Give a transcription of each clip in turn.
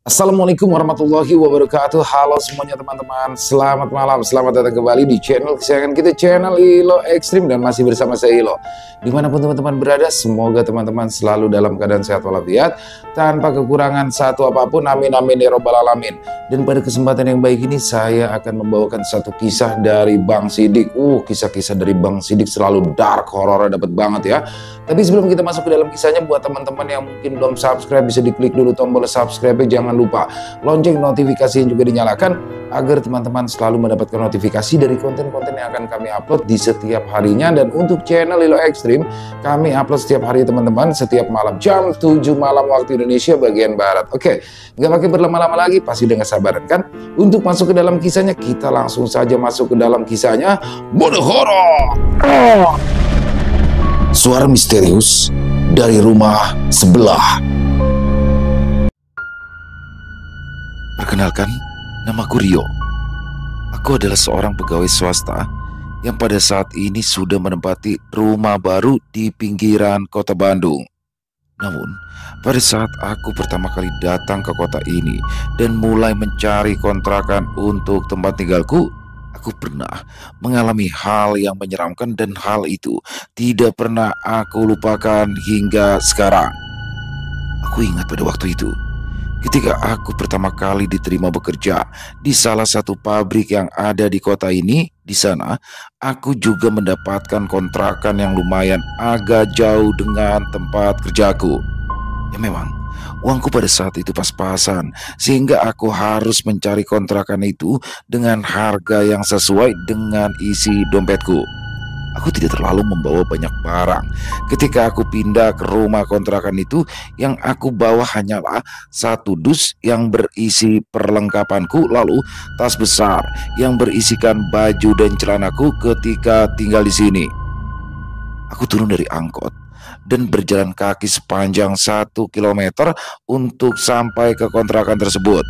Assalamualaikum warahmatullahi wabarakatuh. Halo semuanya teman-teman, selamat malam, selamat datang kembali di channel kesayangan kita, channel Ilo Ekstrim, dan masih bersama saya Ilo. Dimanapun teman-teman berada, semoga teman-teman selalu dalam keadaan sehat walafiat, tanpa kekurangan satu apapun, amin amin ya robbal alamin. Dan pada kesempatan yang baik ini saya akan membawakan satu kisah dari Bang Sidik. Kisah-kisah dari Bang Sidik selalu dark, horor dapat banget ya. Tapi sebelum kita masuk ke dalam kisahnya, buat teman-teman yang mungkin belum subscribe, bisa diklik dulu tombol subscribe-nya. Jangan lupa lonceng notifikasi yang juga dinyalakan agar teman-teman selalu mendapatkan notifikasi dari konten-konten yang akan kami upload di setiap harinya. Dan untuk channel Ilo Ekstrim, kami upload setiap hari teman-teman, setiap malam jam 7 malam waktu Indonesia bagian Barat. Oke, nggak pakai berlama-lama lagi, pasti dengan sabaran kan? Untuk masuk ke dalam kisahnya, kita langsung saja masuk ke dalam kisahnya. Mode horor. Suara misterius dari rumah sebelah. Perkenalkan, namaku Rio. Aku adalah seorang pegawai swasta yang pada saat ini sudah menempati rumah baru di pinggiran kota Bandung. Namun, pada saat aku pertama kali datang ke kota ini dan mulai mencari kontrakan untuk tempat tinggalku, aku pernah mengalami hal yang menyeramkan, dan hal itu tidak pernah aku lupakan hingga sekarang. Aku ingat pada waktu itu, ketika aku pertama kali diterima bekerja di salah satu pabrik yang ada di kota ini. Di sana, aku juga mendapatkan kontrakan yang lumayan agak jauh dengan tempat kerjaku. Ya memang, uangku pada saat itu pas-pasan, sehingga aku harus mencari kontrakan itu dengan harga yang sesuai dengan isi dompetku. Aku tidak terlalu membawa banyak barang. Ketika aku pindah ke rumah kontrakan itu, yang aku bawa hanyalah satu dus yang berisi perlengkapanku, lalu tas besar yang berisikan baju dan celanaku ketika tinggal di sini. Aku turun dari angkot dan berjalan kaki sepanjang 1 kilometer untuk sampai ke kontrakan tersebut.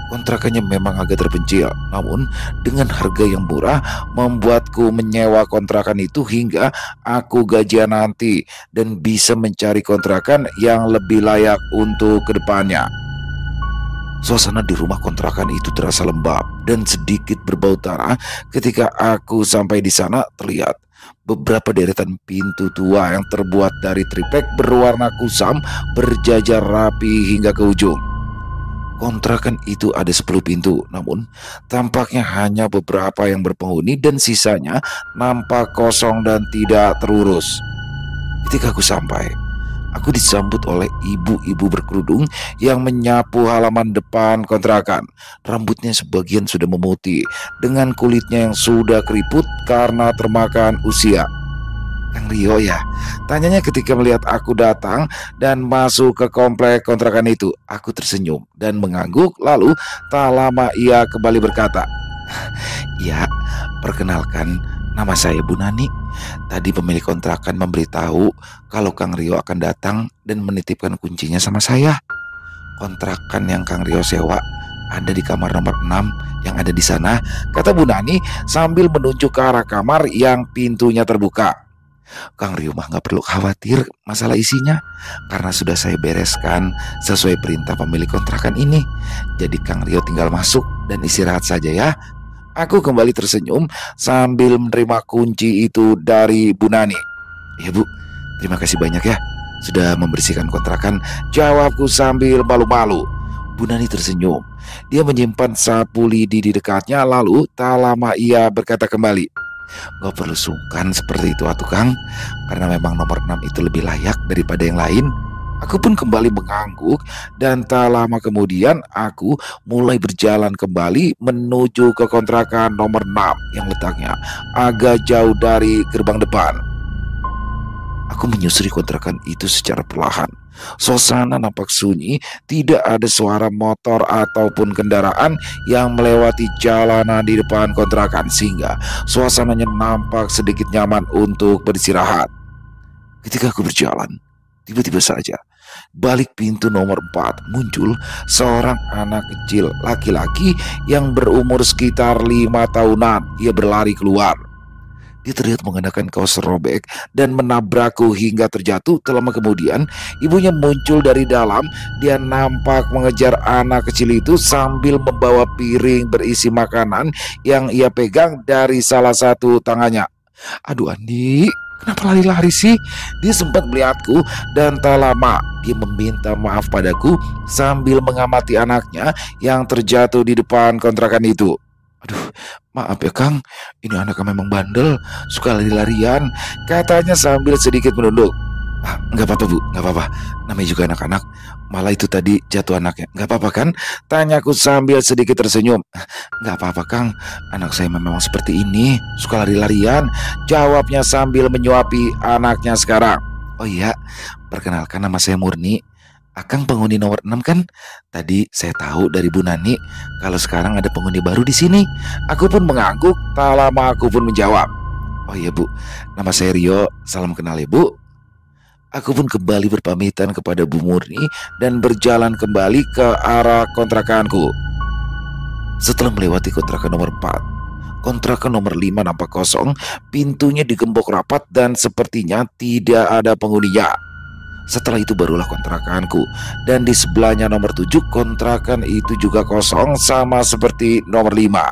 Kontrakannya memang agak terpencil, namun dengan harga yang murah membuatku menyewa kontrakan itu hingga aku gajian nanti dan bisa mencari kontrakan yang lebih layak untuk kedepannya. Suasana di rumah kontrakan itu terasa lembab dan sedikit berbau tanah. Ketika aku sampai di sana, terlihat beberapa deretan pintu tua yang terbuat dari triplek berwarna kusam berjajar rapi hingga ke ujung. Kontrakan itu ada 10 pintu, namun tampaknya hanya beberapa yang berpenghuni dan sisanya nampak kosong dan tidak terurus. Ketika aku sampai, aku disambut oleh ibu-ibu berkerudung yang menyapu halaman depan kontrakan. Rambutnya sebagian sudah memutih dengan kulitnya yang sudah keriput karena termakan usia. Kang Rio ya? Tanyanya ketika melihat aku datang dan masuk ke komplek kontrakan itu. Aku tersenyum dan mengangguk, lalu tak lama ia kembali berkata, "Ya, perkenalkan, nama saya Bu Nani. Tadi pemilik kontrakan memberitahu kalau Kang Rio akan datang dan menitipkan kuncinya sama saya. Kontrakan yang Kang Rio sewa ada di kamar nomor 6 yang ada di sana," kata Bu Nani sambil menunjuk ke arah kamar yang pintunya terbuka. "Kang Rio mah nggak perlu khawatir masalah isinya, karena sudah saya bereskan sesuai perintah pemilik kontrakan ini. Jadi Kang Rio tinggal masuk dan istirahat saja ya." Aku kembali tersenyum sambil menerima kunci itu dari Bu Nani. "Ya Bu, terima kasih banyak ya sudah membersihkan kontrakan," jawabku sambil malu-malu. Bu Nani tersenyum. Dia menyimpan sapu lidi di dekatnya, lalu tak lama ia berkata kembali, "Gak perlu sungkan seperti itu atuh Kang, karena memang nomor 6 itu lebih layak daripada yang lain." Aku pun kembali mengangguk, dan tak lama kemudian aku mulai berjalan kembali menuju ke kontrakan nomor 6 yang letaknya agak jauh dari gerbang depan. Aku menyusuri kontrakan itu secara perlahan. Suasana nampak sunyi, tidak ada suara motor ataupun kendaraan yang melewati jalanan di depan kontrakan, sehingga suasananya nampak sedikit nyaman untuk beristirahat. Ketika aku berjalan, tiba-tiba saja balik pintu nomor 4 muncul seorang anak kecil laki-laki yang berumur sekitar 5 tahunan. Ia berlari keluar. Dia terlihat mengenakan kaos robek dan menabrakku hingga terjatuh. Tak lama kemudian, ibunya muncul dari dalam. Dia nampak mengejar anak kecil itu sambil membawa piring berisi makanan yang ia pegang dari salah satu tangannya. Aduh Andi, kenapa lari-lari sih? Dia sempat melihatku dan tak lama dia meminta maaf padaku sambil mengamati anaknya yang terjatuh di depan kontrakan itu. Aduh, maaf ya Kang, ini anaknya memang bandel, suka lari-larian, katanya sambil sedikit menunduk. Ah, nggak apa-apa Bu, nggak apa-apa, namanya juga anak-anak, malah itu tadi jatuh anaknya, nggak apa-apa kan? Tanyaku sambil sedikit tersenyum. "Ah, nggak apa-apa Kang, anak saya memang seperti ini, suka lari-larian," jawabnya sambil menyuapi anaknya sekarang. "Oh iya, perkenalkan nama saya Murni. Akang penghuni nomor 6 kan? Tadi saya tahu dari Bu Nani kalau sekarang ada penghuni baru di sini." Aku pun mengangguk, tak lama aku pun menjawab. "Oh iya Bu, nama saya Rio, salam kenal ya Bu." Aku pun kembali berpamitan kepada Bu Murni dan berjalan kembali ke arah kontrakanku. Setelah melewati kontrakan nomor 4, kontrakan nomor 5 nampak kosong, pintunya digembok rapat dan sepertinya tidak ada penghuninya. Setelah itu barulah kontrakanku, dan di sebelahnya nomor 7, kontrakan itu juga kosong sama seperti nomor 5.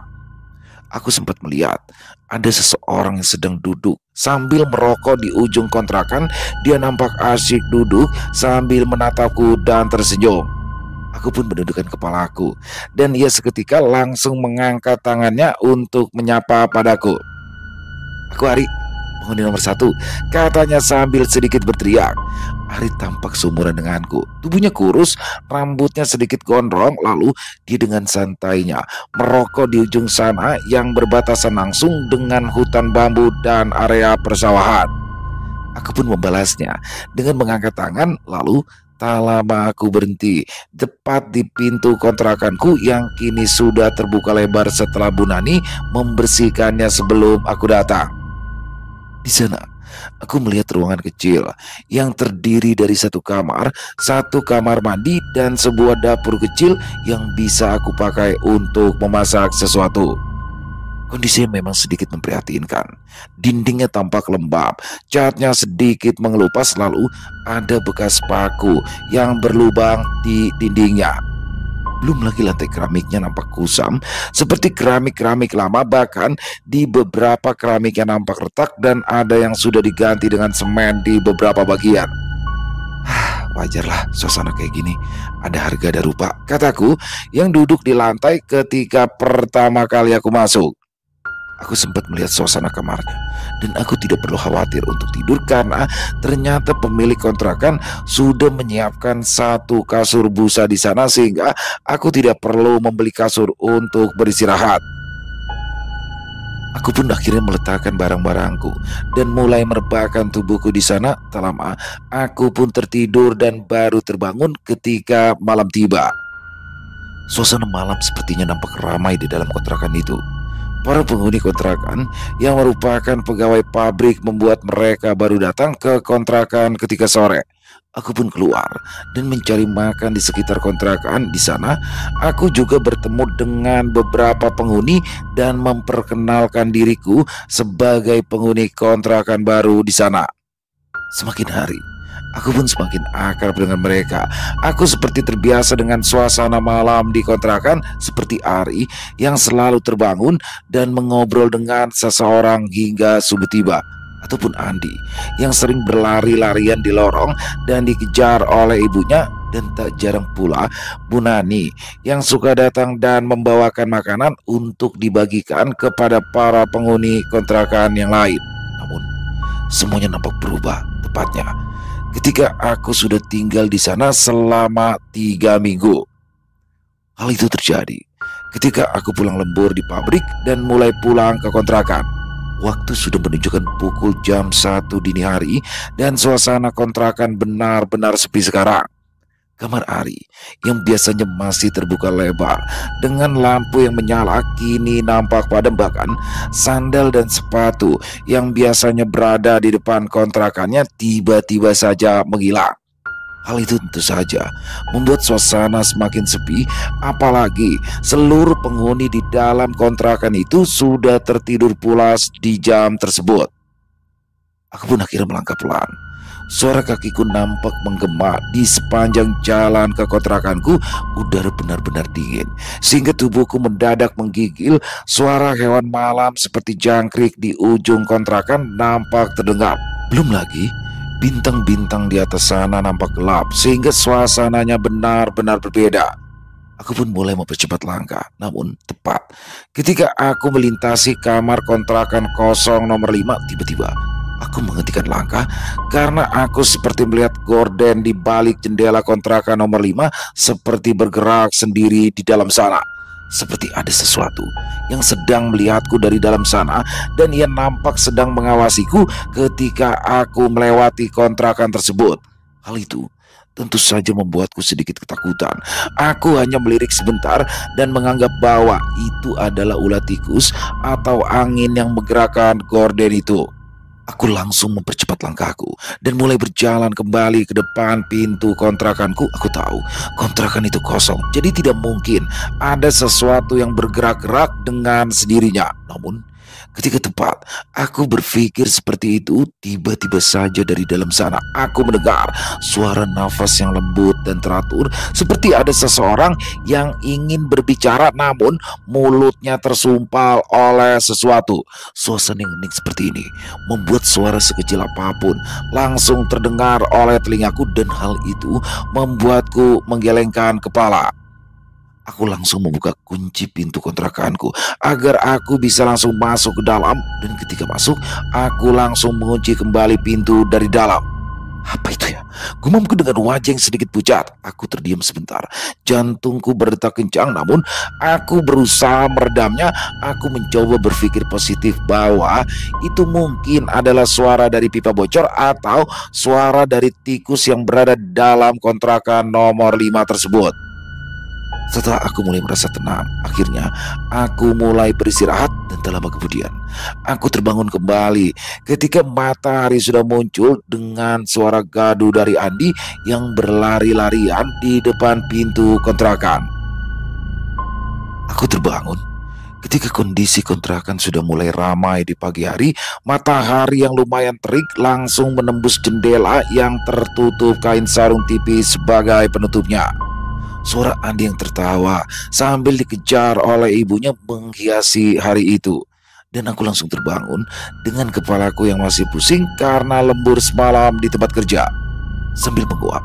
Aku sempat melihat ada seseorang yang sedang duduk sambil merokok di ujung kontrakan. Dia nampak asyik duduk sambil menatapku dan tersenyum. Aku pun menundukkan kepalaku dan ia seketika langsung mengangkat tangannya untuk menyapa padaku. "Aku Ari, penghuni nomor 1," katanya sambil sedikit berteriak. Ari tampak seumuran denganku. Tubuhnya kurus, rambutnya sedikit gondrong. Lalu dia dengan santainya merokok di ujung sana yang berbatasan langsung dengan hutan bambu dan area persawahan. Aku pun membalasnya dengan mengangkat tangan. Lalu tak lama aku berhenti tepat di pintu kontrakanku yang kini sudah terbuka lebar setelah Bu Nani membersihkannya sebelum aku datang. Di sana aku melihat ruangan kecil yang terdiri dari satu kamar mandi, dan sebuah dapur kecil yang bisa aku pakai untuk memasak sesuatu. Kondisinya memang sedikit memprihatinkan. Dindingnya tampak lembab, catnya sedikit mengelupas, lalu ada bekas paku yang berlubang di dindingnya. Belum lagi lantai keramiknya nampak kusam seperti keramik-keramik lama, bahkan di beberapa keramiknya nampak retak dan ada yang sudah diganti dengan semen di beberapa bagian. Wajarlah suasana kayak gini, ada harga ada rupa, kataku yang duduk di lantai ketika pertama kali aku masuk. Aku sempat melihat suasana kamarnya dan aku tidak perlu khawatir untuk tidur karena ternyata pemilik kontrakan sudah menyiapkan satu kasur busa di sana sehingga aku tidak perlu membeli kasur untuk beristirahat. Aku pun akhirnya meletakkan barang-barangku dan mulai merebahkan tubuhku di sana. Tak lama aku pun tertidur dan baru terbangun ketika malam tiba. Suasana malam sepertinya nampak ramai di dalam kontrakan itu. Para penghuni kontrakan yang merupakan pegawai pabrik membuat mereka baru datang ke kontrakan ketika sore. Aku pun keluar dan mencari makan di sekitar kontrakan. Di sana, aku juga bertemu dengan beberapa penghuni dan memperkenalkan diriku sebagai penghuni kontrakan baru di sana. Semakin hari, aku pun semakin akrab dengan mereka. Aku seperti terbiasa dengan suasana malam di kontrakan, seperti Ari yang selalu terbangun dan mengobrol dengan seseorang hingga subuh tiba, ataupun Andi yang sering berlari-larian di lorong dan dikejar oleh ibunya, dan tak jarang pula Bu Nani yang suka datang dan membawakan makanan untuk dibagikan kepada para penghuni kontrakan yang lain. Namun semuanya nampak berubah tepatnya ketika aku sudah tinggal di sana selama 3 minggu. Hal itu terjadi ketika aku pulang lembur di pabrik dan mulai pulang ke kontrakan. Waktu sudah menunjukkan pukul jam 1 dini hari dan suasana kontrakan benar-benar sepi sekarang. Kamar Ari yang biasanya masih terbuka lebar dengan lampu yang menyala kini nampak padam, bahkan sandal dan sepatu yang biasanya berada di depan kontrakannya tiba-tiba saja menghilang. Hal itu tentu saja membuat suasana semakin sepi, apalagi seluruh penghuni di dalam kontrakan itu sudah tertidur pulas di jam tersebut. Aku pun akhirnya melangkah pelan. Suara kakiku nampak menggema di sepanjang jalan ke kontrakanku. Udara benar-benar dingin, sehingga tubuhku mendadak menggigil. Suara hewan malam seperti jangkrik di ujung kontrakan nampak terdengar. Belum lagi, bintang-bintang di atas sana nampak gelap, sehingga suasananya benar-benar berbeda. Aku pun mulai mempercepat langkah, namun tepat ketika aku melintasi kamar kontrakan kosong nomor 5, tiba-tiba aku menghentikan langkah karena aku seperti melihat gorden di balik jendela kontrakan nomor 5 seperti bergerak sendiri di dalam sana. Seperti ada sesuatu yang sedang melihatku dari dalam sana, dan ia nampak sedang mengawasiku ketika aku melewati kontrakan tersebut. Hal itu tentu saja membuatku sedikit ketakutan. Aku hanya melirik sebentar dan menganggap bahwa itu adalah ulat tikus atau angin yang menggerakkan gorden itu. Aku langsung mempercepat langkahku dan mulai berjalan kembali ke depan pintu kontrakanku. Aku tahu kontrakan itu kosong, jadi tidak mungkin ada sesuatu yang bergerak-gerak dengan sendirinya. Namun ketika tepat aku berpikir seperti itu, tiba-tiba saja dari dalam sana aku mendengar suara nafas yang lembut dan teratur, seperti ada seseorang yang ingin berbicara namun mulutnya tersumpal oleh sesuatu. Suasana yang hening seperti ini membuat suara sekecil apapun langsung terdengar oleh telingaku, dan hal itu membuatku menggelengkan kepala. Aku langsung membuka kunci pintu kontrakanku agar aku bisa langsung masuk ke dalam, dan ketika masuk, aku langsung mengunci kembali pintu dari dalam. Apa itu ya? Gumamku dengan wajah yang sedikit pucat. Aku terdiam sebentar. Jantungku berdetak kencang, namun aku berusaha meredamnya. Aku mencoba berpikir positif bahwa itu mungkin adalah suara dari pipa bocor atau suara dari tikus yang berada dalam kontrakan nomor 5 tersebut. Setelah aku mulai merasa tenang, akhirnya aku mulai beristirahat, dan tak lama kemudian aku terbangun kembali ketika matahari sudah muncul dengan suara gaduh dari Andi yang berlari-larian di depan pintu kontrakan. Aku terbangun ketika kondisi kontrakan sudah mulai ramai di pagi hari. Matahari yang lumayan terik langsung menembus jendela yang tertutup kain sarung tipis sebagai penutupnya. Suara Andi yang tertawa sambil dikejar oleh ibunya menghiasi hari itu. Dan aku langsung terbangun dengan kepalaku yang masih pusing karena lembur semalam di tempat kerja. Sambil menguap,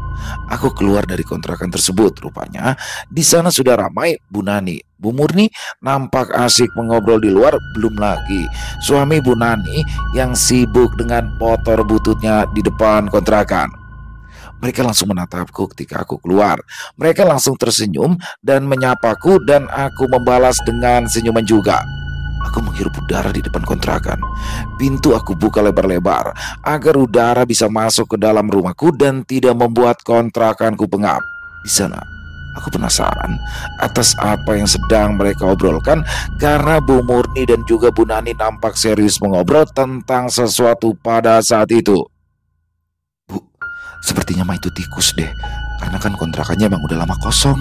aku keluar dari kontrakan tersebut. Rupanya di sana sudah ramai. Bu Nani, Bu Murni nampak asik mengobrol di luar. Belum lagi suami Bu Nani yang sibuk dengan motor bututnya di depan kontrakan. Mereka langsung menatapku ketika aku keluar. Mereka langsung tersenyum dan menyapaku, dan aku membalas dengan senyuman juga. Aku menghirup udara di depan kontrakan. Pintu aku buka lebar-lebar agar udara bisa masuk ke dalam rumahku dan tidak membuat kontrakanku pengap. Di sana aku penasaran atas apa yang sedang mereka obrolkan, karena Bu Murni dan juga Bu Nani nampak serius mengobrol tentang sesuatu pada saat itu. Bu, sepertinya mah itu tikus deh, karena kan kontrakannya emang udah lama kosong.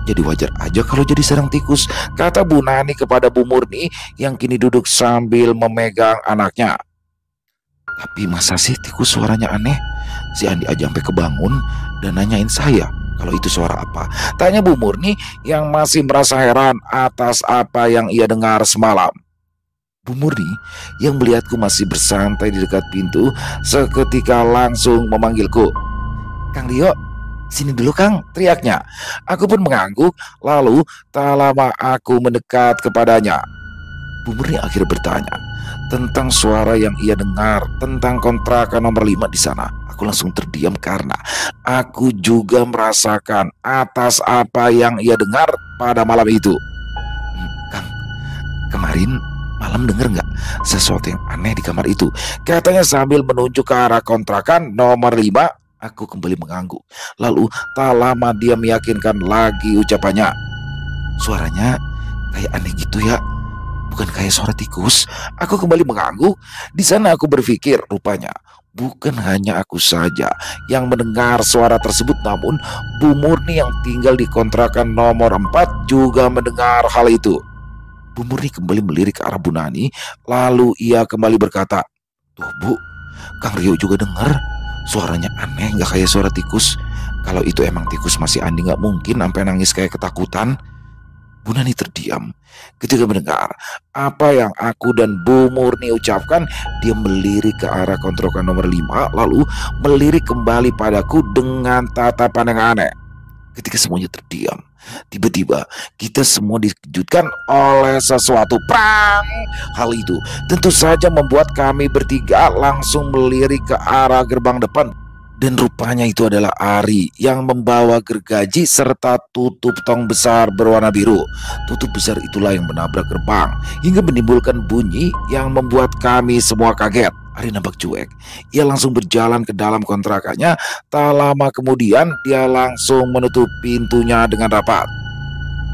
Jadi wajar aja kalau jadi sarang tikus, kata Bu Nani kepada Bu Murni yang kini duduk sambil memegang anaknya. Tapi masa sih tikus suaranya aneh? Si Andi aja sampai kebangun dan nanyain saya kalau itu suara apa. Tanya Bu Murni yang masih merasa heran atas apa yang ia dengar semalam. Bu Murni yang melihatku masih bersantai di dekat pintu seketika langsung memanggilku. Kang Rio, sini dulu Kang, teriaknya. Aku pun mengangguk, lalu tak lama aku mendekat kepadanya. Bu Murni akhirnya bertanya tentang suara yang ia dengar tentang kontrakan nomor 5 di sana. Aku langsung terdiam karena aku juga merasakan atas apa yang ia dengar pada malam itu. Kang, kemarin malam denger nggak sesuatu yang aneh di kamar itu? Katanya sambil menunjuk ke arah kontrakan nomor 5. Aku kembali mengangguk. Lalu tak lama dia meyakinkan lagi ucapannya. Suaranya kayak aneh gitu ya, bukan kayak suara tikus. Aku kembali mengangguk. Di sana aku berpikir, rupanya Bukan hanya aku saja yang mendengar suara tersebut, namun Bu Murni yang tinggal di kontrakan nomor 4 juga mendengar hal itu. Bu Murni kembali melirik ke arah Bu Nani, lalu ia kembali berkata, "Tuh Bu, Kang Rio juga dengar. Suaranya aneh, nggak kayak suara tikus. Kalau itu emang tikus masih Andi nggak mungkin sampai nangis kayak ketakutan." Bu Nani terdiam. Ketika mendengar apa yang aku dan Bu Murni ucapkan, dia melirik ke arah kontrakan nomor 5, lalu melirik kembali padaku dengan tatapan yang aneh. Ketika semuanya terdiam, tiba-tiba kita semua dikejutkan oleh sesuatu. Prang! Hal itu tentu saja membuat kami bertiga langsung melirik ke arah gerbang depan. Dan rupanya itu adalah Ari yang membawa gergaji serta tutup tong besar berwarna biru. Tutup besar itulah yang menabrak gerbang hingga menimbulkan bunyi yang membuat kami semua kaget. Ari nampak cuek. Ia langsung berjalan ke dalam kontrakannya. Tak lama kemudian dia langsung menutup pintunya dengan rapat.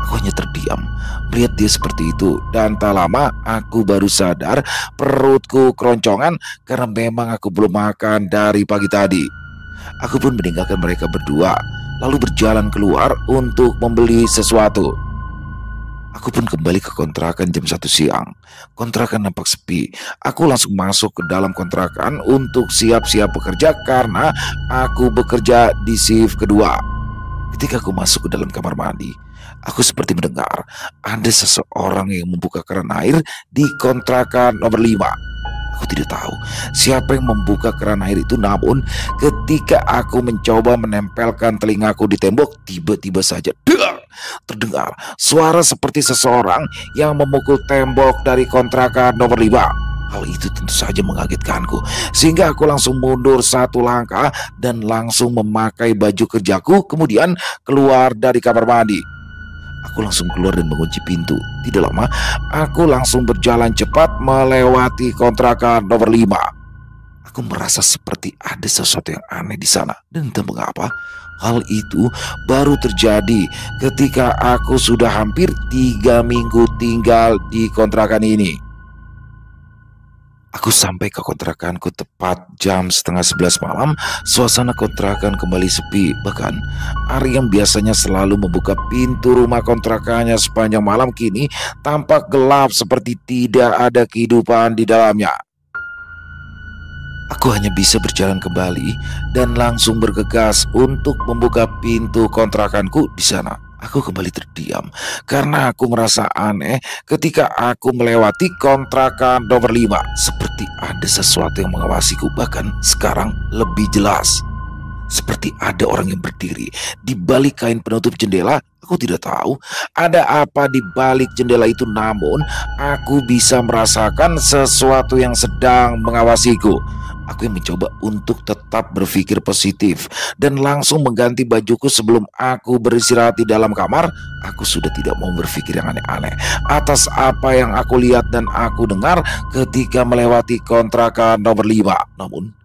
Aku hanya terdiam melihat dia seperti itu, dan tak lama aku baru sadar perutku keroncongan karena memang aku belum makan dari pagi tadi. Aku pun meninggalkan mereka berdua, lalu berjalan keluar untuk membeli sesuatu. Aku pun kembali ke kontrakan jam 1 siang. Kontrakan nampak sepi. Aku langsung masuk ke dalam kontrakan untuk siap-siap bekerja karena aku bekerja di shift kedua. Ketika aku masuk ke dalam kamar mandi, aku seperti mendengar ada seseorang yang membuka keran air di kontrakan nomor 5. Aku tidak tahu siapa yang membuka keran air itu, namun ketika aku mencoba menempelkan telingaku di tembok, tiba-tiba saja terdengar suara seperti seseorang yang memukul tembok dari kontrakan nomor 5. Hal itu tentu saja mengagetkanku, sehingga aku langsung mundur satu langkah dan langsung memakai baju kerjaku, kemudian keluar dari kamar mandi. Aku langsung keluar dan mengunci pintu. Tidak lama, aku langsung berjalan cepat melewati kontrakan nomor 5. Aku merasa seperti ada sesuatu yang aneh di sana. Dan entah mengapa, hal itu baru terjadi ketika aku sudah hampir 3 minggu tinggal di kontrakan ini. Aku sampai ke kontrakanku tepat jam setengah 11 malam. Suasana kontrakan kembali sepi. Bahkan Ari yang biasanya selalu membuka pintu rumah kontrakannya sepanjang malam kini tampak gelap seperti tidak ada kehidupan di dalamnya. Aku hanya bisa berjalan kembali dan langsung bergegas untuk membuka pintu kontrakanku di sana. Aku kembali terdiam karena aku merasa aneh ketika aku melewati kontrakan nomor 5. Seperti ada sesuatu yang mengawasiku, bahkan sekarang lebih jelas. Seperti ada orang yang berdiri di balik kain penutup jendela. Aku tidak tahu ada apa di balik jendela itu, namun aku bisa merasakan sesuatu yang sedang mengawasiku. Aku yang mencoba untuk tetap berpikir positif dan langsung mengganti bajuku sebelum aku beristirahat di dalam kamar. Aku sudah tidak mau berpikir yang aneh-aneh atas apa yang aku lihat dan aku dengar ketika melewati kontrakan nomor 5. Namun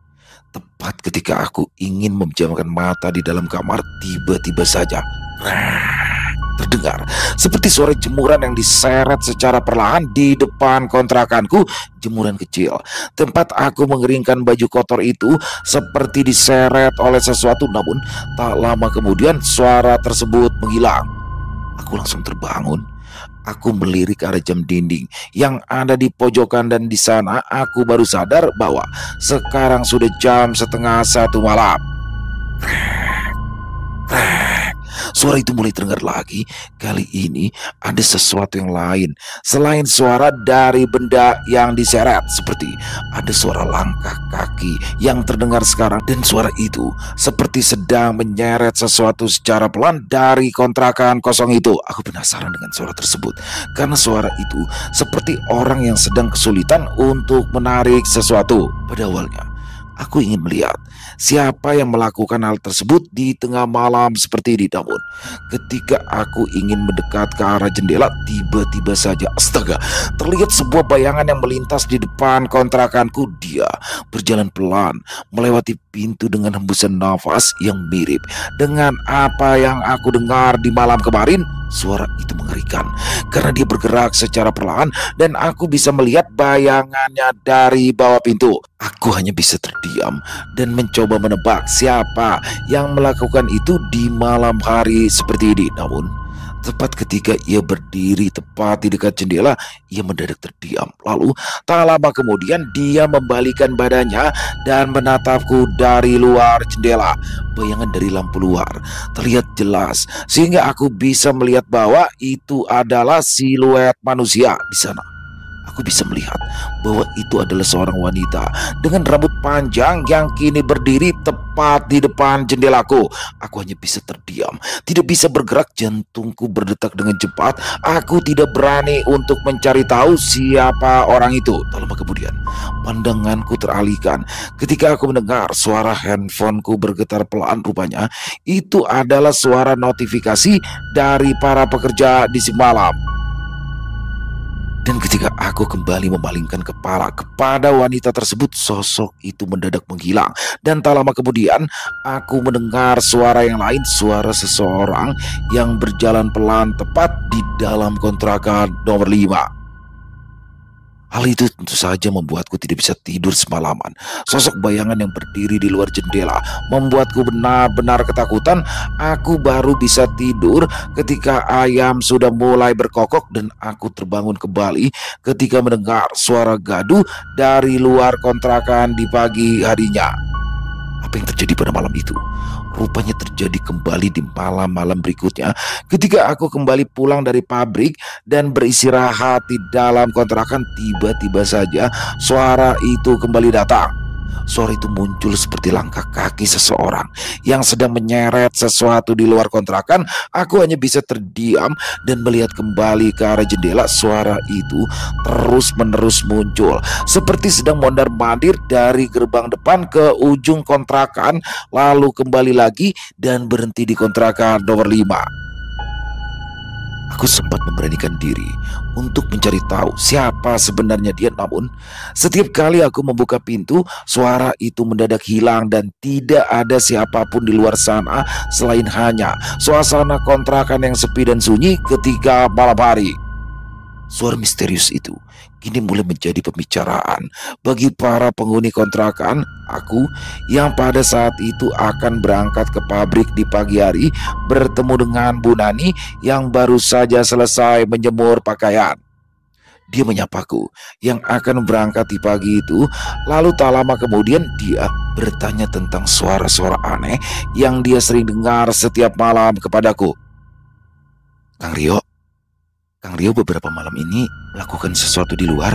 tepat ketika aku ingin memejamkan mata di dalam kamar, tiba-tiba saja terdengar seperti suara jemuran yang diseret secara perlahan di depan kontrakanku. Jemuran kecil. Tempat aku mengeringkan baju kotor itu seperti diseret oleh sesuatu, namun tak lama kemudian suara tersebut menghilang. Aku langsung terbangun. Aku melirik ke arah jam dinding yang ada di pojokan, dan di sana aku baru sadar bahwa sekarang sudah jam setengah 1 malam. Suara itu mulai terdengar lagi. Kali ini ada sesuatu yang lain selain suara dari benda yang diseret. Seperti ada suara langkah kaki yang terdengar sekarang, dan suara itu seperti sedang menyeret sesuatu secara pelan dari kontrakan kosong itu. Aku penasaran dengan suara tersebut karena suara itu seperti orang yang sedang kesulitan untuk menarik sesuatu. Pada awalnya aku ingin melihat siapa yang melakukan hal tersebut di tengah malam seperti ini. Namun ketika aku ingin mendekat ke arah jendela, tiba-tiba saja, astaga, terlihat sebuah bayangan yang melintas di depan kontrakanku. Dia berjalan pelan melewati pintu dengan hembusan nafas yang mirip dengan apa yang aku dengar di malam kemarin. Suara itu mengerikan karena dia bergerak secara perlahan dan aku bisa melihat bayangannya dari bawah pintu. Aku hanya bisa terdiam terdiam dan mencoba menebak siapa yang melakukan itu di malam hari seperti ini. Namun, tepat ketika ia berdiri tepat di dekat jendela, ia mendadak terdiam. Lalu, tak lama kemudian dia membalikan badannya dan menatapku dari luar jendela. Bayangan dari lampu luar terlihat jelas sehingga aku bisa melihat bahwa itu adalah siluet manusia di sana. Aku bisa melihat bahwa itu adalah seorang wanita dengan rambut panjang yang kini berdiri tepat di depan jendelaku. Aku hanya bisa terdiam, tidak bisa bergerak, jantungku berdetak dengan cepat. Aku tidak berani untuk mencari tahu siapa orang itu. Tak lama kemudian, pandanganku teralihkan ketika aku mendengar suara handphoneku bergetar pelan. Rupanya itu adalah suara notifikasi dari para pekerja di shift malam. Dan ketika aku kembali memalingkan kepala kepada wanita tersebut, sosok itu mendadak menghilang. Dan tak lama kemudian, aku mendengar suara yang lain, suara seseorang yang berjalan pelan tepat di dalam kontrakan nomor 5. Hal itu tentu saja membuatku tidak bisa tidur semalaman. Sosok bayangan yang berdiri di luar jendela membuatku benar-benar ketakutan. Aku baru bisa tidur ketika ayam sudah mulai berkokok dan aku terbangun kembali ketika mendengar suara gaduh dari luar kontrakan di pagi harinya. Apa yang terjadi pada malam itu? Rupanya terjadi kembali di malam-malam berikutnya ketika aku kembali pulang dari pabrik dan beristirahat di dalam kontrakan. Tiba-tiba saja suara itu kembali datang. Suara itu muncul seperti langkah kaki seseorang yang sedang menyeret sesuatu di luar kontrakan. Aku hanya bisa terdiam dan melihat kembali ke arah jendela. Suara itu terus-menerus muncul seperti sedang mondar-mandir dari gerbang depan ke ujung kontrakan, lalu kembali lagi dan berhenti di kontrakan nomor 5. Aku sempat memberanikan diri untuk mencari tahu siapa sebenarnya dia. Namun, setiap kali aku membuka pintu, suara itu mendadak hilang dan tidak ada siapapun di luar sana selain hanya suasana kontrakan yang sepi dan sunyi ketika malam hari. Suara misterius itu kini mulai menjadi pembicaraan bagi para penghuni kontrakan. Aku yang pada saat itu akan berangkat ke pabrik di pagi hari bertemu dengan Bu Nani yang baru saja selesai menjemur pakaian. Dia menyapaku yang akan berangkat di pagi itu. Lalu tak lama kemudian dia bertanya tentang suara-suara aneh yang dia sering dengar setiap malam kepadaku. Kang Rio beberapa malam ini melakukan sesuatu di luar.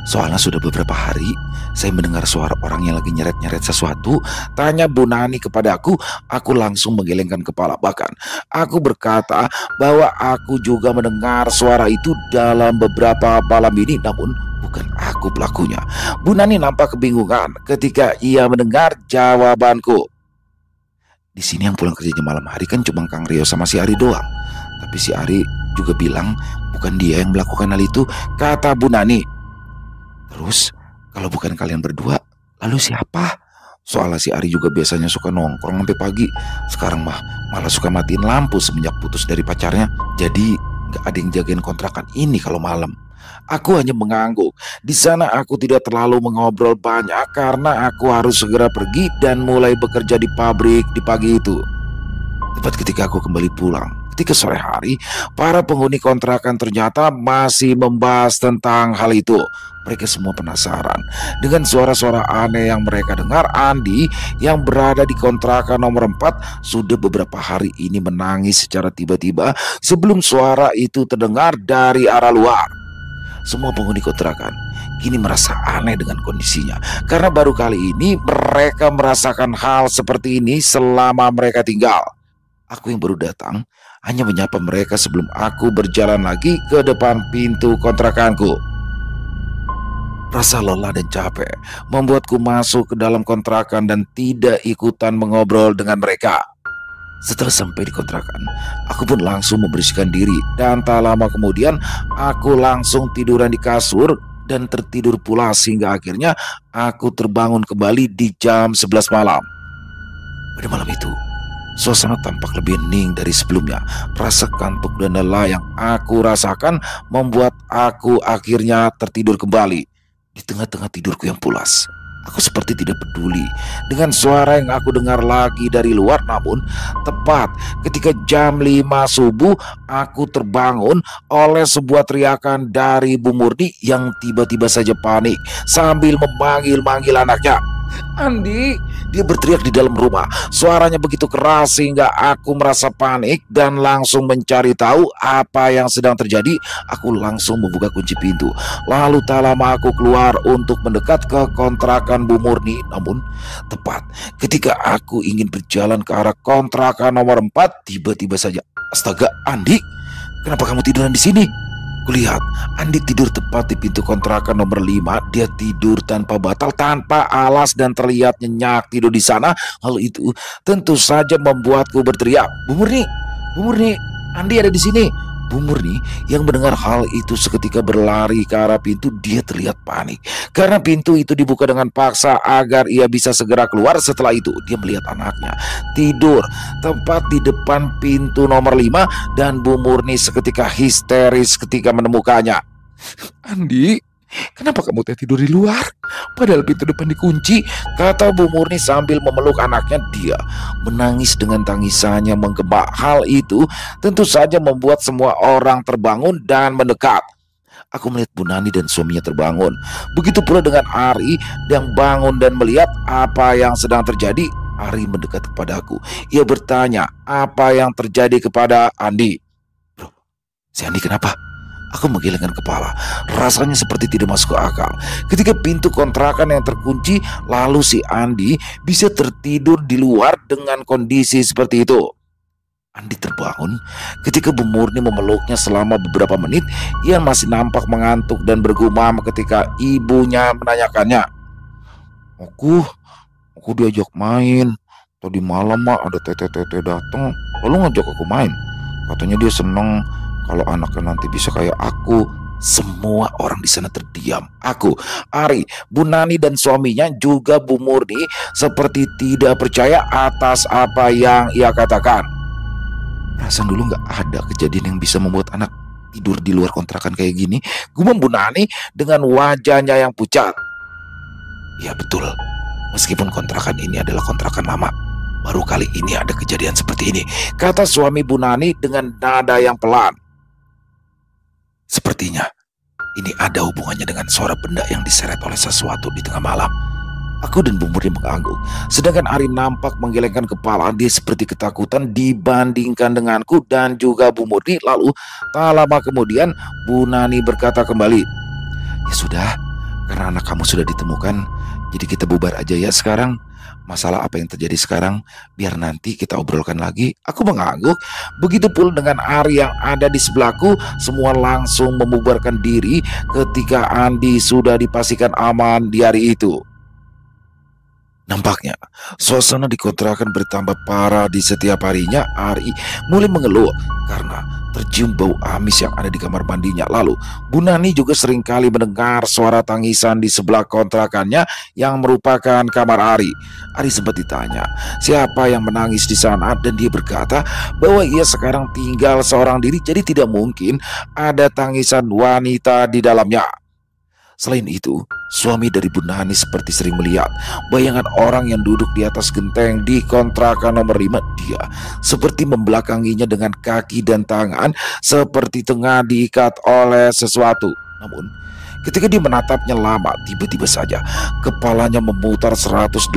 Soalnya sudah beberapa hari saya mendengar suara orang yang lagi nyeret-nyeret sesuatu. Tanya Bu Nani kepadaku. Aku langsung menggelengkan kepala. Bahkan aku berkata bahwa aku juga mendengar suara itu dalam beberapa malam ini. Namun bukan aku pelakunya. Bu Nani nampak kebingungan ketika ia mendengar jawabanku. Di sini yang pulang kerjanya malam hari kan cuma Kang Rio sama si Ari doang. Tapi si Ari juga bilang bukan dia yang melakukan hal itu, kata Bu Nani. Terus kalau bukan kalian berdua, lalu siapa? Soalnya si Ari juga biasanya suka nongkrong sampai pagi. Sekarang malah suka matiin lampu semenjak putus dari pacarnya. Jadi gak ada yang jagain kontrakan ini kalau malam. Aku hanya mengangguk. Di sana aku tidak terlalu mengobrol banyak karena aku harus segera pergi dan mulai bekerja di pabrik di pagi itu. Tepat ketika aku kembali pulang, ketika sore hari, para penghuni kontrakan ternyata masih membahas tentang hal itu. Mereka semua penasaran dengan suara-suara aneh yang mereka dengar. Andi yang berada di kontrakan nomor 4 sudah beberapa hari ini menangis secara tiba-tiba sebelum suara itu terdengar dari arah luar. Semua penghuni kontrakan kini merasa aneh dengan kondisinya karena baru kali ini mereka merasakan hal seperti ini selama mereka tinggal. Aku yang baru datang hanya menyapa mereka sebelum aku berjalan lagi ke depan pintu kontrakanku. Rasa lelah dan capek membuatku masuk ke dalam kontrakan dan tidak ikutan mengobrol dengan mereka. Setelah sampai di kontrakan, aku pun langsung membersihkan diri dan tak lama kemudian aku langsung tiduran di kasur dan tertidur pula sehingga akhirnya aku terbangun kembali di jam 11 malam. Pada malam itu, suasana tampak lebih hening dari sebelumnya. Rasa kantuk dan lelah yang aku rasakan membuat aku akhirnya tertidur kembali di tengah-tengah tidurku yang pulas. Aku seperti tidak peduli dengan suara yang aku dengar lagi dari luar. Namun tepat ketika jam 5 subuh, aku terbangun oleh sebuah teriakan dari Bu Murni yang tiba-tiba saja panik sambil memanggil-manggil anaknya. Andi, dia berteriak di dalam rumah. Suaranya begitu keras sehingga aku merasa panik dan langsung mencari tahu apa yang sedang terjadi. Aku langsung membuka kunci pintu. Lalu tak lama aku keluar untuk mendekat ke kontrakan Bu Murni. Namun tepat ketika aku ingin berjalan ke arah kontrakan nomor 4, tiba-tiba saja, astaga, Andi, kenapa kamu tiduran di sini? Kulihat Andi tidur tepat di pintu kontrakan nomor 5. Dia tidur tanpa batal, tanpa alas, dan terlihat nyenyak tidur di sana. Hal itu tentu saja membuatku berteriak, Bu Murni, Bu Murni, Andi ada di sini. Bu Murni yang mendengar hal itu seketika berlari ke arah pintu. Dia terlihat panik karena pintu itu dibuka dengan paksa agar ia bisa segera keluar. Setelah itu dia melihat anaknya tidur tepat di depan pintu nomor 5 dan Bu Murni seketika histeris ketika menemukannya. Andi, kenapa kamu tidur di luar? Padahal pintu depan dikunci, kata Bu Murni sambil memeluk anaknya. Dia menangis dengan tangisannya menggema. Hal itu tentu saja membuat semua orang terbangun dan mendekat. Aku melihat Bu Nani dan suaminya terbangun. Begitu pula dengan Ari yang bangun dan melihat apa yang sedang terjadi. Ari mendekat kepadaku. Ia bertanya apa yang terjadi kepada Andi. Bro, si Andi kenapa? Aku menggelengkan kepala. Rasanya seperti tidak masuk ke akal. Ketika pintu kontrakan yang terkunci, lalu si Andi bisa tertidur di luar dengan kondisi seperti itu. Andi terbangun ketika Bu Murni memeluknya selama beberapa menit. Ia masih nampak mengantuk dan bergumam ketika ibunya menanyakannya. Aku diajak main. Tadi malam mah ada tete-tete datang, lalu ngajak aku main. Katanya dia seneng kalau anaknya nanti bisa kayak aku. Semua orang di sana terdiam. Aku, Ari, Bu Nani dan suaminya juga Bu Murni seperti tidak percaya atas apa yang ia katakan. Perasaan dulu nggak ada kejadian yang bisa membuat anak tidur di luar kontrakan kayak gini, gumam Bu Nani dengan wajahnya yang pucat. Ya betul, meskipun kontrakan ini adalah kontrakan lama, baru kali ini ada kejadian seperti ini, kata suami Bu Nani dengan nada yang pelan. Sepertinya ini ada hubungannya dengan suara benda yang diseret oleh sesuatu di tengah malam. Aku dan Bu Murni mengangguk, sedangkan Ari nampak menggelengkan kepala. Dia seperti ketakutan dibandingkan denganku dan juga Bu Murni. Lalu tak lama kemudian Bu Nani berkata kembali, ya sudah, karena anak kamu sudah ditemukan, jadi kita bubar aja ya sekarang. Masalah apa yang terjadi sekarang biar nanti kita obrolkan lagi. Aku mengangguk. Begitu pula dengan Ari yang ada di sebelahku. Semua langsung membubarkan diri ketika Andi sudah dipastikan aman di hari itu. Nampaknya suasana di kontrakan bertambah parah. Di setiap harinya Ari mulai mengeluh karena tercium bau amis yang ada di kamar mandinya. Lalu Bu Nani juga seringkali mendengar suara tangisan di sebelah kontrakannya yang merupakan kamar Ari. Ari sempat ditanya siapa yang menangis di sana dan dia berkata bahwa ia sekarang tinggal seorang diri, jadi tidak mungkin ada tangisan wanita di dalamnya. Selain itu, suami dari Bu Nani seperti sering melihat bayangan orang yang duduk di atas genteng di kontrakan nomor 5. Dia seperti membelakanginya dengan kaki dan tangan seperti tengah diikat oleh sesuatu. Namun, ketika dia menatapnya lama, tiba-tiba saja kepalanya memutar 180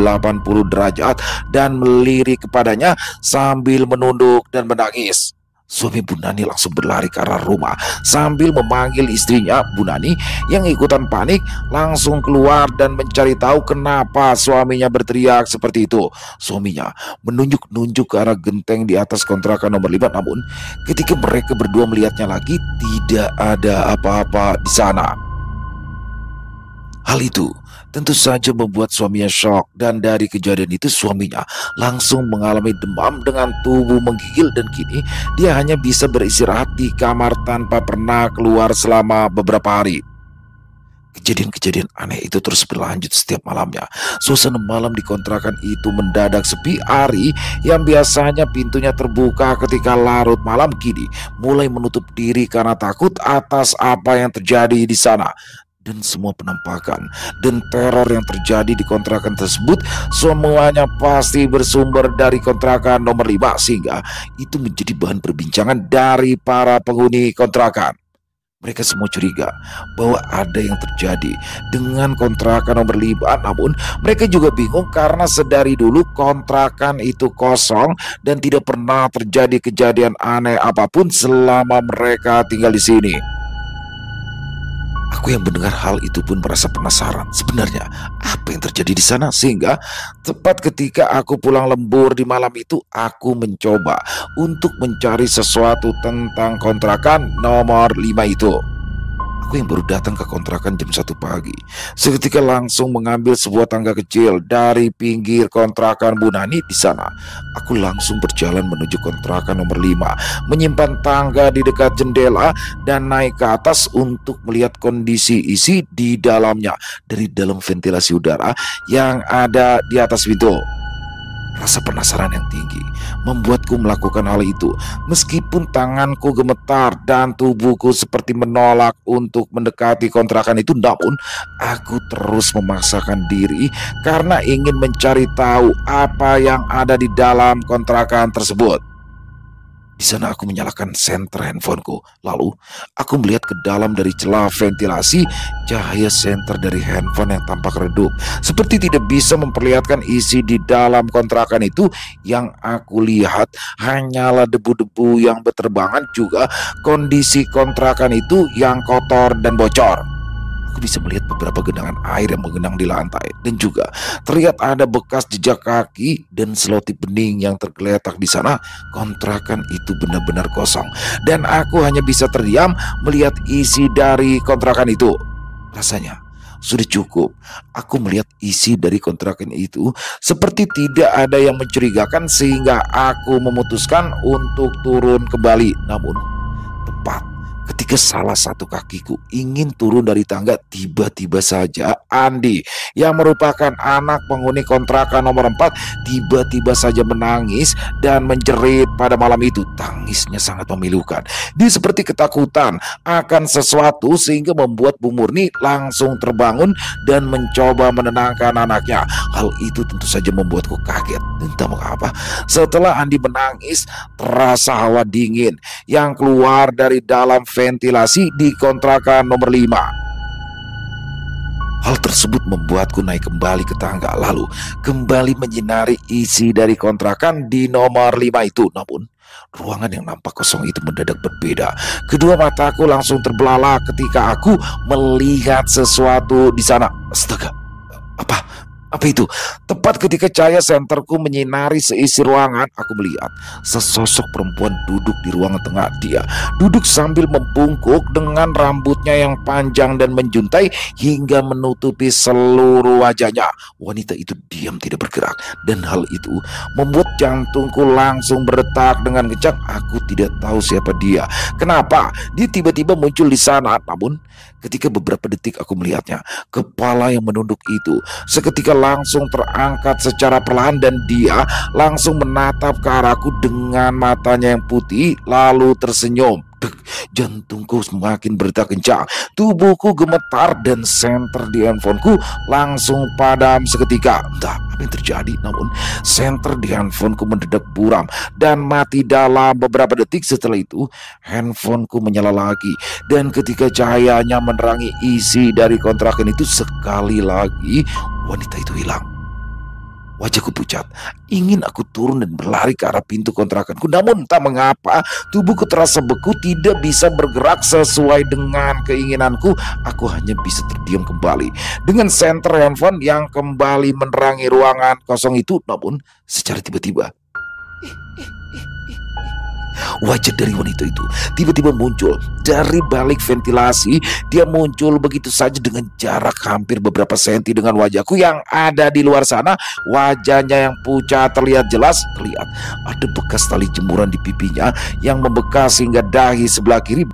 derajat dan melirik kepadanya sambil menunduk dan menangis. Suami Bu Nani langsung berlari ke arah rumah sambil memanggil istrinya. Bu Nani yang ikutan panik langsung keluar dan mencari tahu kenapa suaminya berteriak seperti itu. Suaminya menunjuk-nunjuk ke arah genteng di atas kontrakan nomor 5. Namun ketika mereka berdua melihatnya lagi, tidak ada apa-apa di sana. Hal itu tentu saja membuat suaminya shock, dan dari kejadian itu suaminya langsung mengalami demam dengan tubuh menggigil dan kini dia hanya bisa beristirahat di kamar tanpa pernah keluar selama beberapa hari. Kejadian-kejadian aneh itu terus berlanjut setiap malamnya. Suasana malam di kontrakan itu mendadak sepi. Ari yang biasanya pintunya terbuka ketika larut malam kini mulai menutup diri karena takut atas apa yang terjadi di sana. Dan semua penampakan dan teror yang terjadi di kontrakan tersebut semuanya pasti bersumber dari kontrakan nomor 5, sehingga itu menjadi bahan perbincangan dari para penghuni kontrakan. Mereka semua curiga bahwa ada yang terjadi dengan kontrakan nomor 5, namun mereka juga bingung karena sedari dulu kontrakan itu kosong dan tidak pernah terjadi kejadian aneh apapun selama mereka tinggal di sini. Aku yang mendengar hal itu pun merasa penasaran sebenarnya apa yang terjadi di sana, sehingga tepat ketika aku pulang lembur di malam itu, aku mencoba untuk mencari sesuatu tentang kontrakan nomor 5 itu. Aku yang baru datang ke kontrakan jam 1 pagi, seketika langsung mengambil sebuah tangga kecil dari pinggir kontrakan Bu Nani. Di sana, aku langsung berjalan menuju kontrakan nomor 5, menyimpan tangga di dekat jendela dan naik ke atas untuk melihat kondisi isi di dalamnya dari dalam ventilasi udara yang ada di atas pintu. Rasa penasaran yang tinggi membuatku melakukan hal itu, meskipun tanganku gemetar dan tubuhku seperti menolak untuk mendekati kontrakan itu. Namun aku terus memaksakan diri karena ingin mencari tahu apa yang ada di dalam kontrakan tersebut. Di sana aku menyalakan senter handphoneku. Lalu aku melihat ke dalam dari celah ventilasi. Cahaya senter dari handphone yang tampak redup, seperti tidak bisa memperlihatkan isi di dalam kontrakan itu. Yang aku lihat hanyalah debu-debu yang berterbangan, juga kondisi kontrakan itu yang kotor dan bocor. Aku bisa melihat beberapa genangan air yang menggenang di lantai, dan juga terlihat ada bekas jejak kaki dan selotip bening yang tergeletak di sana. Kontrakan itu benar-benar kosong, dan aku hanya bisa terdiam melihat isi dari kontrakan itu. Rasanya sudah cukup aku melihat isi dari kontrakan itu, seperti tidak ada yang mencurigakan, sehingga aku memutuskan untuk turun kembali. Namun tepat ketika salah satu kakiku ingin turun dari tangga, tiba-tiba saja Andi, yang merupakan anak penghuni kontrakan nomor 4, tiba-tiba saja menangis dan menjerit pada malam itu. Tangisnya sangat memilukan. Dia seperti ketakutan akan sesuatu, sehingga membuat Bu Murni langsung terbangun dan mencoba menenangkan anaknya. Hal itu tentu saja membuatku kaget. Entah mengapa, setelah Andi menangis, terasa hawa dingin yang keluar dari dalam ventilasi di kontrakan nomor 5. Hal tersebut membuatku naik kembali ke tangga, lalu kembali menyinari isi dari kontrakan di nomor 5 itu. Namun ruangan yang nampak kosong itu mendadak berbeda. Kedua mataku langsung terbelalak ketika aku melihat sesuatu di sana. Astaga, apa itu? Tepat ketika cahaya senterku menyinari seisi ruangan, aku melihat sesosok perempuan duduk di ruangan tengah. Dia duduk sambil membungkuk dengan rambutnya yang panjang dan menjuntai hingga menutupi seluruh wajahnya. Wanita itu diam tidak bergerak, dan hal itu membuat jantungku langsung berdetak dengan kencang. Aku tidak tahu siapa dia, kenapa dia tiba-tiba muncul di sana. Namun ketika beberapa detik aku melihatnya, kepala yang menunduk itu seketika langsung terangkat secara perlahan, dan dia langsung menatap ke arahku dengan matanya yang putih lalu tersenyum. Jantungku semakin berdetak kencang, tubuhku gemetar, dan senter di handphoneku langsung padam seketika. Entah apa yang terjadi, namun senter di handphoneku mendadak buram dan mati dalam beberapa detik. Setelah itu handphoneku menyala lagi, dan ketika cahayanya menerangi isi dari kontrakan itu, sekali lagi wanita itu hilang. Wajahku pucat, ingin aku turun dan berlari ke arah pintu kontrakanku. Namun entah mengapa tubuhku terasa beku, tidak bisa bergerak sesuai dengan keinginanku. Aku hanya bisa terdiam kembali dengan senter handphone yang kembali menerangi ruangan kosong itu. Namun secara tiba-tiba wajah dari wanita itu tiba-tiba muncul dari balik ventilasi. Dia muncul begitu saja dengan jarak hampir beberapa senti dengan wajahku yang ada di luar sana. Wajahnya yang pucat terlihat jelas, terlihat ada bekas tali jemuran di pipinya yang membekas hingga dahi sebelah kiri.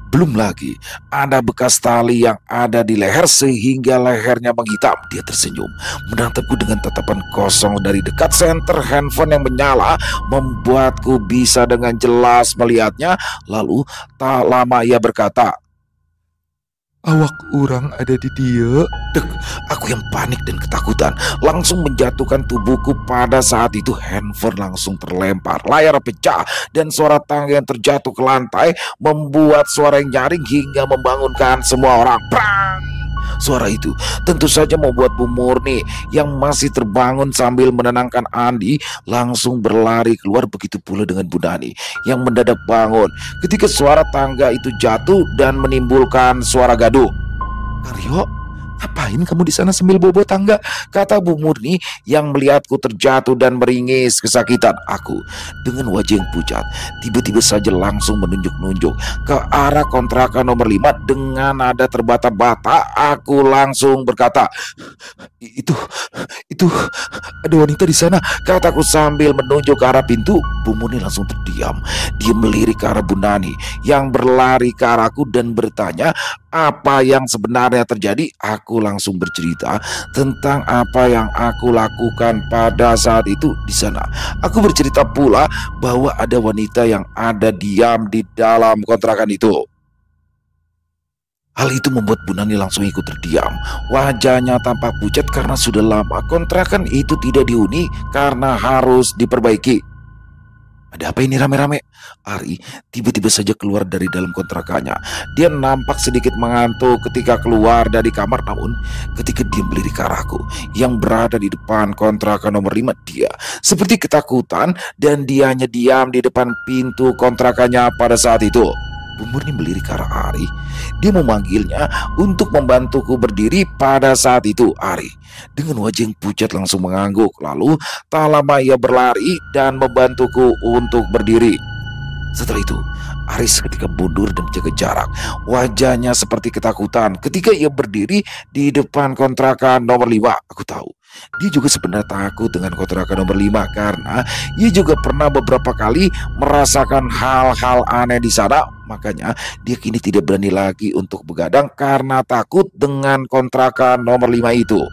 Belum lagi ada bekas tali yang ada di leher sehingga lehernya menghitam. Dia tersenyum menatapku dengan tatapan kosong dari dekat. Senter handphone yang menyala membuatku bisa dengan jelas melihatnya. Lalu tak lama ia berkata, Awak orang ada di dia. Dek, aku yang panik dan ketakutan langsung menjatuhkan tubuhku. Pada saat itu handphone langsung terlempar, layar pecah, dan suara tangga yang terjatuh ke lantai membuat suara yang nyaring hingga membangunkan semua orang. Prang! Suara itu tentu saja membuat Bu Murni yang masih terbangun sambil menenangkan Andi langsung berlari keluar, begitu pula dengan Bu Nani yang mendadak bangun ketika suara tangga itu jatuh dan menimbulkan suara gaduh. Aryo, ngapain kamu di sana sambil bobo tangga? Kata Bu Murni yang melihatku terjatuh dan meringis kesakitan. Aku dengan wajah yang pucat tiba-tiba saja langsung menunjuk-nunjuk ke arah kontrakan nomor 5 dengan nada terbata-bata. Aku langsung berkata, Itu ada wanita di sana. kataku sambil menunjuk ke arah pintu. Bu Murni langsung terdiam. Dia melirik ke arah Bu Nani yang berlari ke arahku dan bertanya apa yang sebenarnya terjadi. Aku langsung bercerita tentang apa yang aku lakukan pada saat itu di sana. Aku bercerita pula bahwa ada wanita yang ada diam di dalam kontrakan itu. Hal itu membuat Bu Nani langsung ikut terdiam. Wajahnya tampak pucat karena sudah lama kontrakan itu tidak dihuni karena harus diperbaiki. Ada apa ini rame-rame? Ari tiba-tiba saja keluar dari dalam kontrakannya. Dia nampak sedikit mengantuk ketika keluar dari kamar, namun ketika dia melirik ke arahku yang berada di depan kontrakan nomor 5, dia seperti ketakutan dan dia hanya diam di depan pintu kontrakannya pada saat itu. Bu Murni melirik ke arah Ari. Dia memanggilnya untuk membantuku berdiri. Pada saat itu Ari dengan wajah yang pucat langsung mengangguk. Lalu tak lama ia berlari dan membantuku untuk berdiri. Setelah itu Ari seketika mundur dan menjaga jarak. Wajahnya seperti ketakutan ketika ia berdiri di depan kontrakan nomor 5. Aku tahu dia juga sebenarnya takut dengan kontrakan nomor 5 karena ia juga pernah beberapa kali merasakan hal-hal aneh di sana. Makanya dia kini tidak berani lagi untuk begadang karena takut dengan kontrakan nomor 5 itu.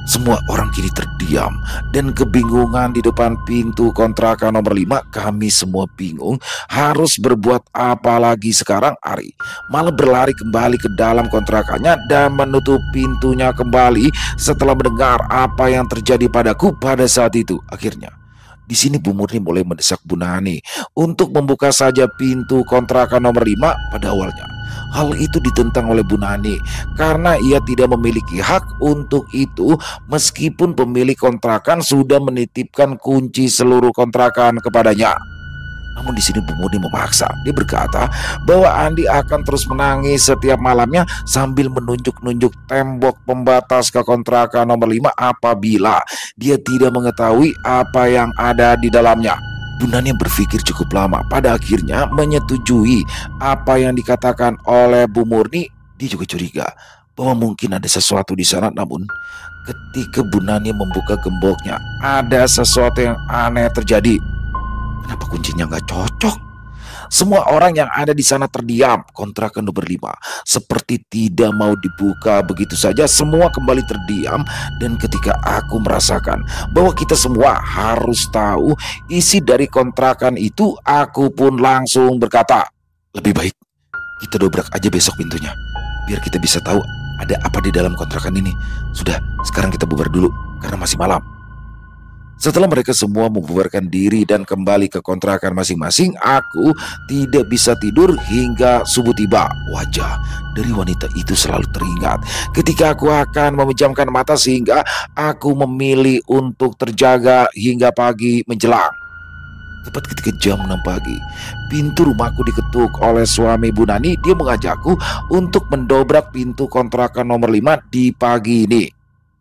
Semua orang kini terdiam dan kebingungan di depan pintu kontrakan nomor 5. Kami semua bingung harus berbuat apa lagi sekarang. Ari malah berlari kembali ke dalam kontrakannya dan menutup pintunya kembali setelah mendengar apa yang terjadi padaku pada saat itu. Akhirnya di sini Bu Murni mulai mendesak Bu Nani untuk membuka saja pintu kontrakan nomor 5 pada awalnya. Hal itu ditentang oleh Bu Nani karena ia tidak memiliki hak untuk itu meskipun pemilik kontrakan sudah menitipkan kunci seluruh kontrakan kepadanya. Namun di sini Bu Murni memaksa. Dia berkata bahwa Andi akan terus menangis setiap malamnya sambil menunjuk-nunjuk tembok pembatas ke kontrakan nomor 5 apabila dia tidak mengetahui apa yang ada di dalamnya. Bu Nani berpikir cukup lama, pada akhirnya menyetujui apa yang dikatakan oleh Bu Murni. Dia juga curiga bahwa mungkin ada sesuatu di sana. Namun ketika Bu Nani membuka gemboknya, ada sesuatu yang aneh terjadi. Kenapa kuncinya nggak cocok? Semua orang yang ada di sana terdiam. Kontrakan nomor 5 seperti tidak mau dibuka begitu saja. Semua kembali terdiam. Dan ketika aku merasakan bahwa kita semua harus tahu isi dari kontrakan itu, aku pun langsung berkata, lebih baik kita dobrak aja besok pintunya, biar kita bisa tahu ada apa di dalam kontrakan ini. Sudah, sekarang kita bubar dulu karena masih malam. Setelah mereka semua membubarkan diri dan kembali ke kontrakan masing-masing, aku tidak bisa tidur hingga subuh tiba. Wajah dari wanita itu selalu teringat ketika aku akan memejamkan mata, sehingga aku memilih untuk terjaga hingga pagi menjelang. Tepat ketika jam 6 pagi, pintu rumahku diketuk oleh suami Bu Nani. Dia mengajakku untuk mendobrak pintu kontrakan nomor 5 di pagi ini.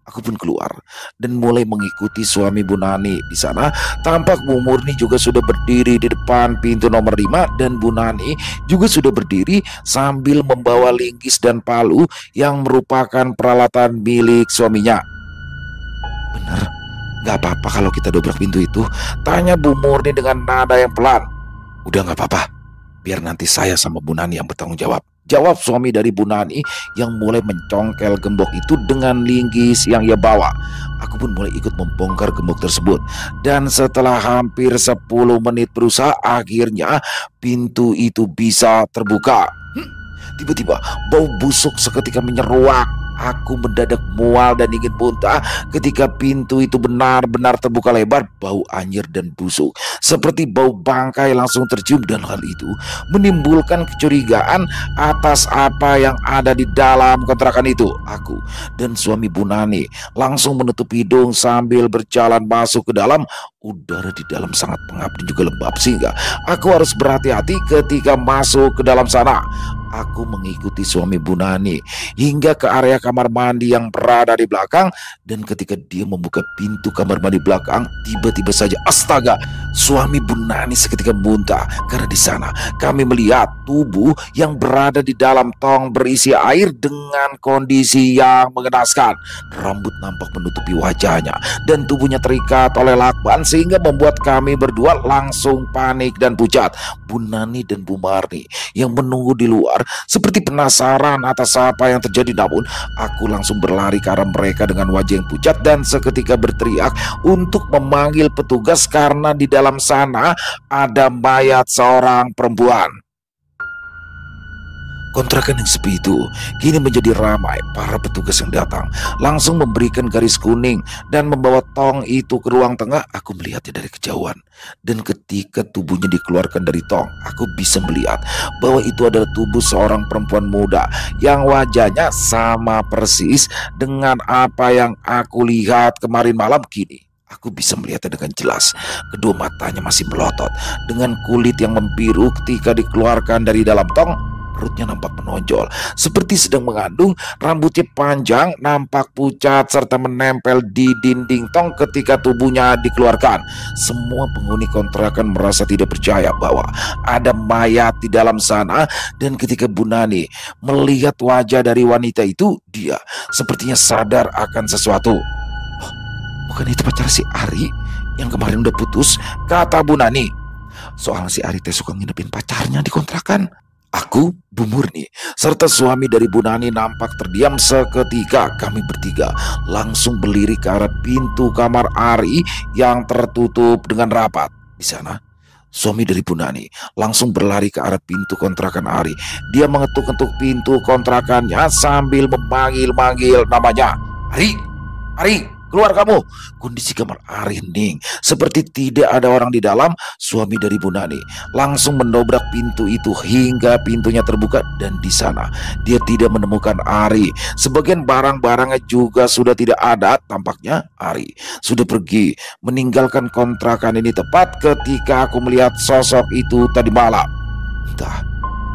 Aku pun keluar dan mulai mengikuti suami Bu Nani. Di sana tampak Bu Murni juga sudah berdiri di depan pintu nomor 5 dan Bu Nani juga sudah berdiri sambil membawa linggis dan palu yang merupakan peralatan milik suaminya. Bener, gak apa-apa kalau kita dobrak pintu itu? Tanya Bu Murni dengan nada yang pelan. Udah gak apa-apa, biar nanti saya sama Bu Nani yang bertanggung jawab, jawab suami dari Bu Nani yang mulai mencongkel gembok itu dengan linggis yang ia bawa. Aku pun mulai ikut membongkar gembok tersebut. Dan setelah hampir 10 menit berusaha, akhirnya pintu itu bisa terbuka. Tiba-tiba bau busuk seketika menyeruak. Aku mendadak mual dan ingin muntah ketika pintu itu benar-benar terbuka lebar. Bau anyir dan busuk seperti bau bangkai langsung tercium, dan hal itu menimbulkan kecurigaan atas apa yang ada di dalam kontrakan itu. Aku dan suami Bu Nani langsung menutup hidung sambil berjalan masuk ke dalam. Udara di dalam sangat pengap dan juga lembab, sehingga aku harus berhati-hati ketika masuk ke dalam sana. Aku mengikuti suami Bu Nani hingga ke area kamar mandi yang berada di belakang, dan ketika dia membuka pintu kamar mandi belakang, tiba-tiba saja astaga, suami Bu Nani seketika muntah karena di sana kami melihat tubuh yang berada di dalam tong berisi air dengan kondisi yang mengenaskan. Rambut nampak menutupi wajahnya dan tubuhnya terikat oleh lakban, sehingga membuat kami berdua langsung panik dan pucat. Bu Nani dan Bu Marni yang menunggu di luar seperti penasaran atas apa yang terjadi, namun aku langsung berlari ke arah mereka dengan wajah yang pucat dan seketika berteriak untuk memanggil petugas karena di dalam sana ada mayat seorang perempuan. Kontrakan yang sepi itu kini menjadi ramai. Para petugas yang datang langsung memberikan garis kuning dan membawa tong itu ke ruang tengah. Aku melihatnya dari kejauhan, dan ketika tubuhnya dikeluarkan dari tong, aku bisa melihat bahwa itu adalah tubuh seorang perempuan muda yang wajahnya sama persis dengan apa yang aku lihat kemarin malam. Kini aku bisa melihatnya dengan jelas. Kedua matanya masih melotot dengan kulit yang membiru. Ketika dikeluarkan dari dalam tong, perutnya nampak menonjol seperti sedang mengandung. Rambutnya panjang, nampak pucat serta menempel di dinding tong ketika tubuhnya dikeluarkan. Semua penghuni kontrakan merasa tidak percaya bahwa ada mayat di dalam sana, dan ketika Bu Nani melihat wajah dari wanita itu, dia sepertinya sadar akan sesuatu. "Oh, bukan itu pacar si Ari yang kemarin udah putus?" kata Bu Nani. "Soalnya si Ari teh suka nginepin pacarnya di kontrakan." Aku, Bu Murni, serta suami dari Bu Nani nampak terdiam seketika. Kami bertiga langsung berdiri ke arah pintu kamar Ari yang tertutup dengan rapat. Di sana, suami dari Bu Nani langsung berlari ke arah pintu kontrakan Ari. Dia mengetuk-ketuk pintu kontrakannya sambil memanggil-manggil namanya. "Ari, Ari, keluar kamu!" Kondisi kamar Ari hening, seperti tidak ada orang di dalam. Suami dari Bu Nani langsung mendobrak pintu itu hingga pintunya terbuka, dan di sana dia tidak menemukan Ari. Sebagian barang-barangnya juga sudah tidak ada. Tampaknya Ari sudah pergi meninggalkan kontrakan ini tepat ketika aku melihat sosok itu tadi malam. Entah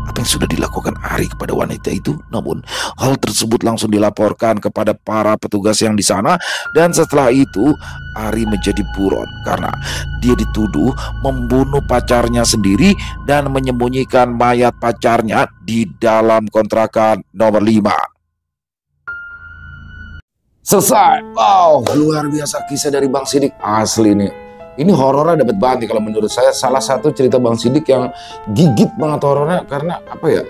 apa yang sudah dilakukan Ari kepada wanita itu, namun hal tersebut langsung dilaporkan kepada para petugas yang di sana, dan setelah itu Ari menjadi buron karena dia dituduh membunuh pacarnya sendiri dan menyembunyikan mayat pacarnya di dalam kontrakan nomor 5. Selesai. Wow, luar biasa kisah dari Bang Sidik, asli nih. Ini horornya dapat banget nih kalau menurut saya. Salah satu cerita Bang Sidik yang gigit banget horornya, karena apa ya,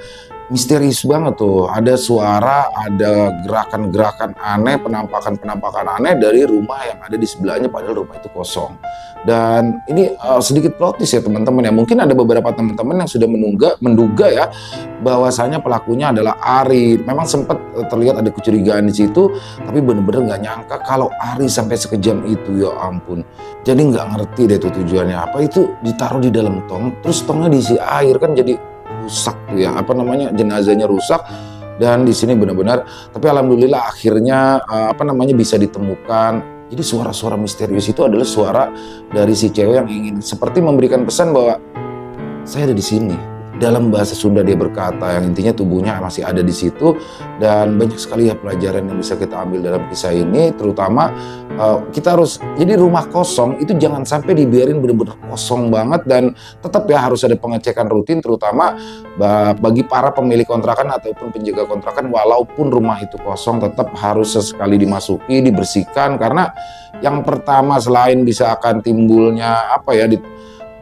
misterius banget tuh. Ada suara, ada gerakan-gerakan aneh, penampakan-penampakan aneh dari rumah yang ada di sebelahnya, padahal rumah itu kosong. Dan ini sedikit plot twist ya teman-teman ya. Mungkin ada beberapa teman-teman yang sudah menduga ya bahwasanya pelakunya adalah Ari. Memang sempat terlihat ada kecurigaan di situ, tapi bener-bener nggak nyangka kalau Ari sampai sekejam itu, ya ampun. Jadi nggak ngerti deh itu tujuannya apa. Itu ditaruh di dalam tong, terus tongnya diisi air, kan jadi rusak tuh ya, apa namanya, jenazahnya rusak. Dan di sini benar-benar, tapi alhamdulillah akhirnya bisa ditemukan. Jadi suara-suara misterius itu adalah suara dari si cewek yang ingin seperti memberikan pesan bahwa saya ada di sini. Dalam bahasa Sunda dia berkata, yang intinya tubuhnya masih ada di situ. Dan banyak sekali ya pelajaran yang bisa kita ambil dalam kisah ini. Terutama kita harus, jadi rumah kosong itu jangan sampai dibiarin benar-benar kosong banget. Dan tetap ya harus ada pengecekan rutin, terutama bagi para pemilik kontrakan ataupun penjaga kontrakan. Walaupun rumah itu kosong, tetap harus sesekali dimasuki, dibersihkan. Karena yang pertama, selain bisa akan timbulnya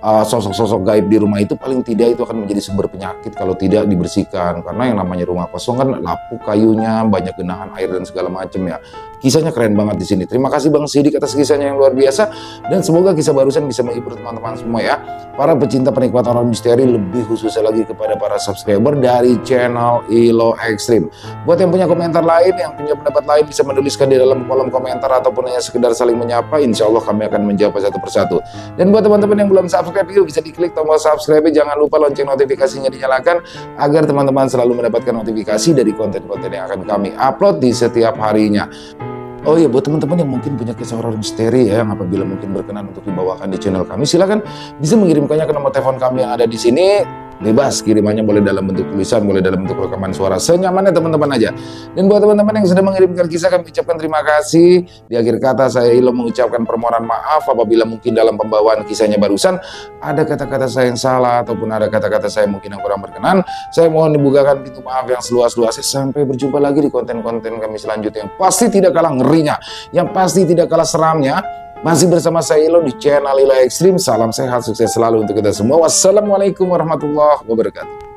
sosok-sosok gaib di rumah itu paling tidak itu akan menjadi sumber penyakit kalau tidak dibersihkan. Karena yang namanya rumah kosong kan lapuk kayunya, banyak genangan air dan segala macam ya. Kisahnya keren banget di sini. Terima kasih Bang Sidik atas kisahnya yang luar biasa, dan semoga kisah barusan bisa menghibur teman-teman semua ya. Para pecinta penikmat horor misteri, lebih khususnya lagi kepada para subscriber dari channel Ilo Extreme. Buat yang punya komentar lain, yang punya pendapat lain, bisa menuliskan di dalam kolom komentar ataupun hanya sekedar saling menyapa. Insya Allah kami akan menjawab satu persatu. Dan buat teman-teman yang belum subscribe, yuk bisa diklik tombol subscribe, jangan lupa lonceng notifikasinya dinyalakan agar teman-teman selalu mendapatkan notifikasi dari konten-konten yang akan kami upload di setiap harinya. Oh iya, buat teman-teman yang mungkin punya kisah horor misteri ya, yang apabila mungkin berkenan untuk dibawakan di channel kami, silakan bisa mengirimkannya ke nomor telepon kami yang ada di sini. Bebas, kirimannya boleh dalam bentuk tulisan, boleh dalam bentuk rekaman suara, senyamannya teman-teman aja. Dan buat teman-teman yang sudah mengirimkan kisah, kami ucapkan terima kasih. Di akhir kata saya Ilo mengucapkan permohonan maaf apabila mungkin dalam pembawaan kisahnya barusan ada kata-kata saya yang salah ataupun ada kata-kata saya mungkin yang kurang berkenan. Saya mohon dibukakan pintu maaf yang seluas-luasnya. Sampai berjumpa lagi di konten-konten kami selanjutnya yang pasti tidak kalah ngerinya, yang pasti tidak kalah seramnya. Masih bersama saya Ilo di channel Ilo Extreme. Salam sehat, sukses selalu untuk kita semua. Wassalamualaikum warahmatullahi wabarakatuh.